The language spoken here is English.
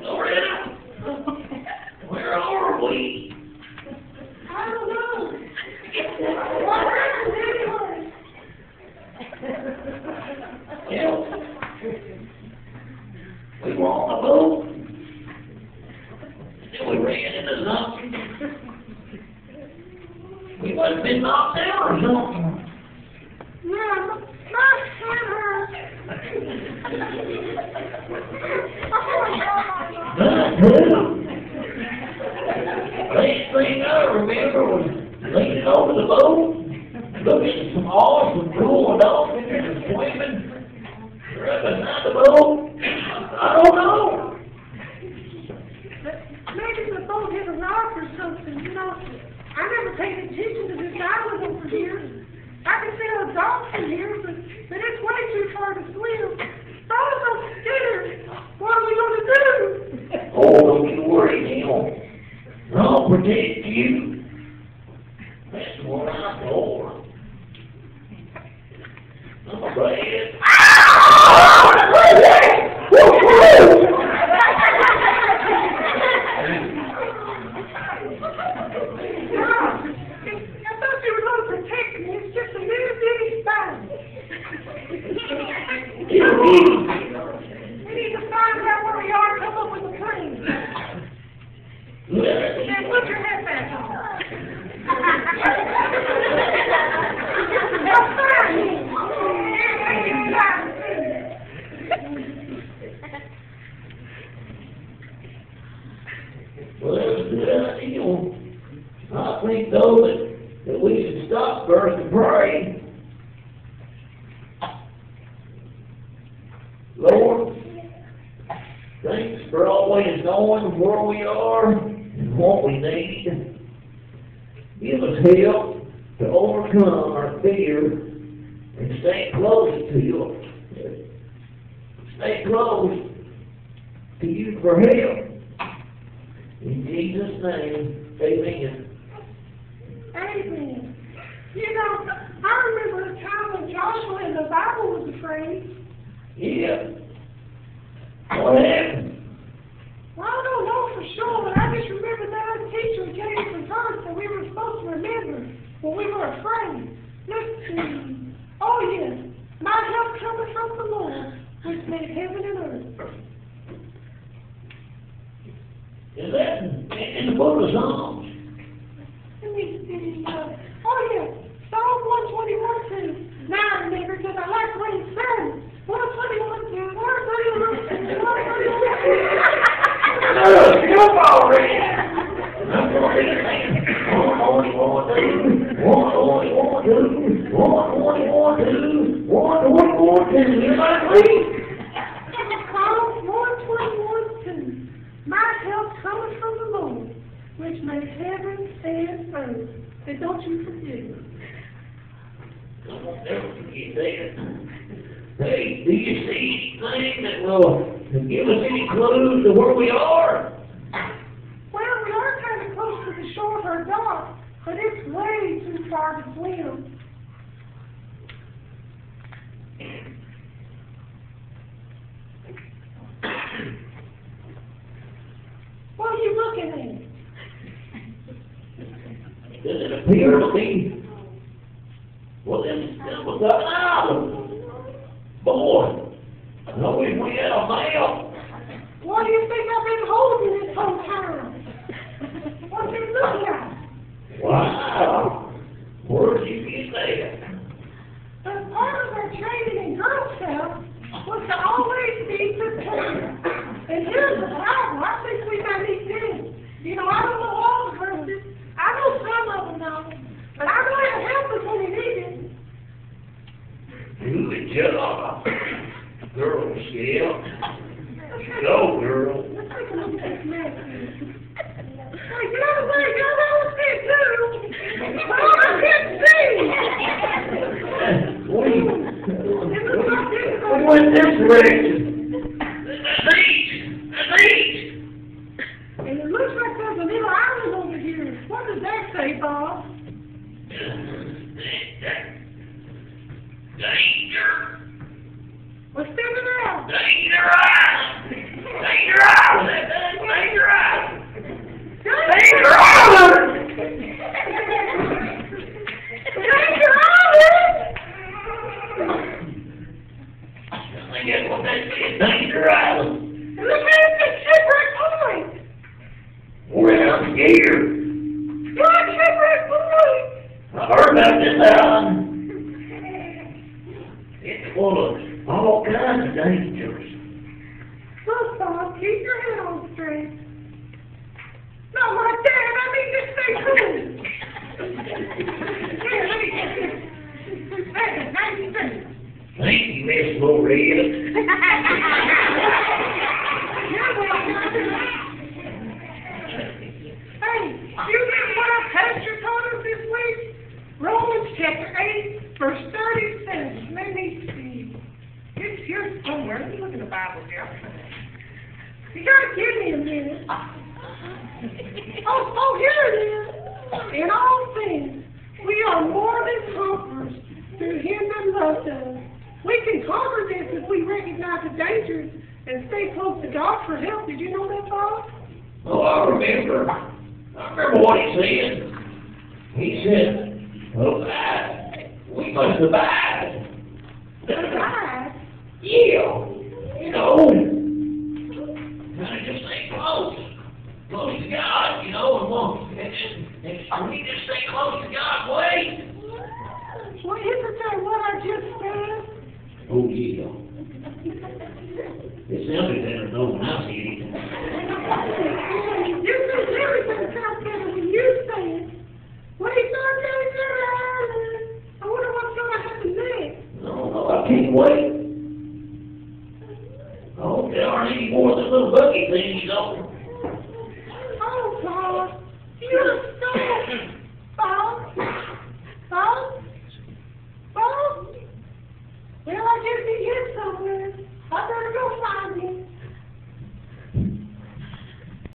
Loretta, where are we? I don't know. What happened anyway? Well, we were on a boat, and then we ran into something. We must have been knocked out or something. Yeah, my head hurts. Last thing I remember was leaning over the boat, looking at some awesome cool dolphins and swimming right behind the boat. I don't know. Maybe the boat hit a rock or something, you know. I never paid attention to this island over here. I can see a dolphin here, but it's way too far to swim. I'm so scared. What are we going to do? Oh, don't you worry, Neil. I'll protect you. That's what I'm for. I'm afraid. I thought you were going to protect me. It's just a little bitty spine. We need to find out where we are and come up with a plan. And put your head back on. Now find me. Well, that's a good idea. I think, though, that we should stop first and pray. Lord, thanks for always knowing where we are and what we need. Give us help to overcome our fear and stay close to you. Stay close to you for help. In Jesus' name, amen. Amen. You know, I remember a time when Joshua in the Bible was afraid. Yeah. What happened? Well, I don't know for sure, but I just remember that our teacher gave us a verse that we were supposed to remember when we were afraid. Let's see. Oh, yes. My help cometh from the Lord, which made heaven and earth. Is that in the book of Psalms? Let me see. Oh, yes. Psalm 121:2. Now I remember because I like what it says. 121:2. 121:2. 121:2. Come already. I'm going to be saying 121:2. 121:2. 121:2. 121:2. Everybody read? Psalm 121:2. My help cometh from the Lord, which made heaven and earth. And don't you forget it. I won't never forget that. Hey, do you see anything that will give us any clues to where we are? Well, we are kind of close to the shore of our dock, but it's way too far to swim. What are you looking at? Does it appear to be? Well, then, was that island? Boy, I know if we had a map. What do you think I've been holding this whole time? What do you look at? Wow, where'd you get that? But part of our training in Girl Scouts was to always be prepared. And here's the Bible. I think we might need this. You know, I don't know all the verses. I know some of them now. But I know it'll help us when we need it. Good job, Girl Scout. Go, girl. Let's take a look at this map. Hey, get out of the way. Get out of the way, too. Oh, I can't see. We went this direction. That's east. And it looks like there's a little island over here. What does that say, Bob? Danger. We're sending out. Danger Island! Danger Island! Danger Island! Danger Island! Danger Island! I think that's what that is, Danger Island. And look at the shipwreck point. Well, I'm scared. What shipwreck point? I heard about this island. It's full of all kinds of dangers. Look, Bob, keep your head on straight. Not like that. I mean, just stay cool. Here, let me get this. Hey, nice thing. Thank you, Miss Loretta. You're welcome. Hey, you remember what our pastor told us this week? Romans chapter 8, verse 36. Let me see. It's here somewhere. Let me look in the Bible here. You gotta give me a minute. Oh, here it is. In all things, we are more than conquerors through him that loved us. We can conquer this if we recognize the dangers and stay close to God for help. Did you know that, Bob? Oh, I remember what he said. He said, abide. We must abide. Abide? Yeah. You know, gotta just stay close. Close to God, you know, and we just stay close to God's way. Well, isn't that what I just said? Oh, yeah. It sounded better though when I said it. You think everything sounds better when you say it. Wait, Danger Island. I wonder what's going to happen next. No, I can't wait. I hope there aren't any more of the little bucket things, though. Oh, God. You're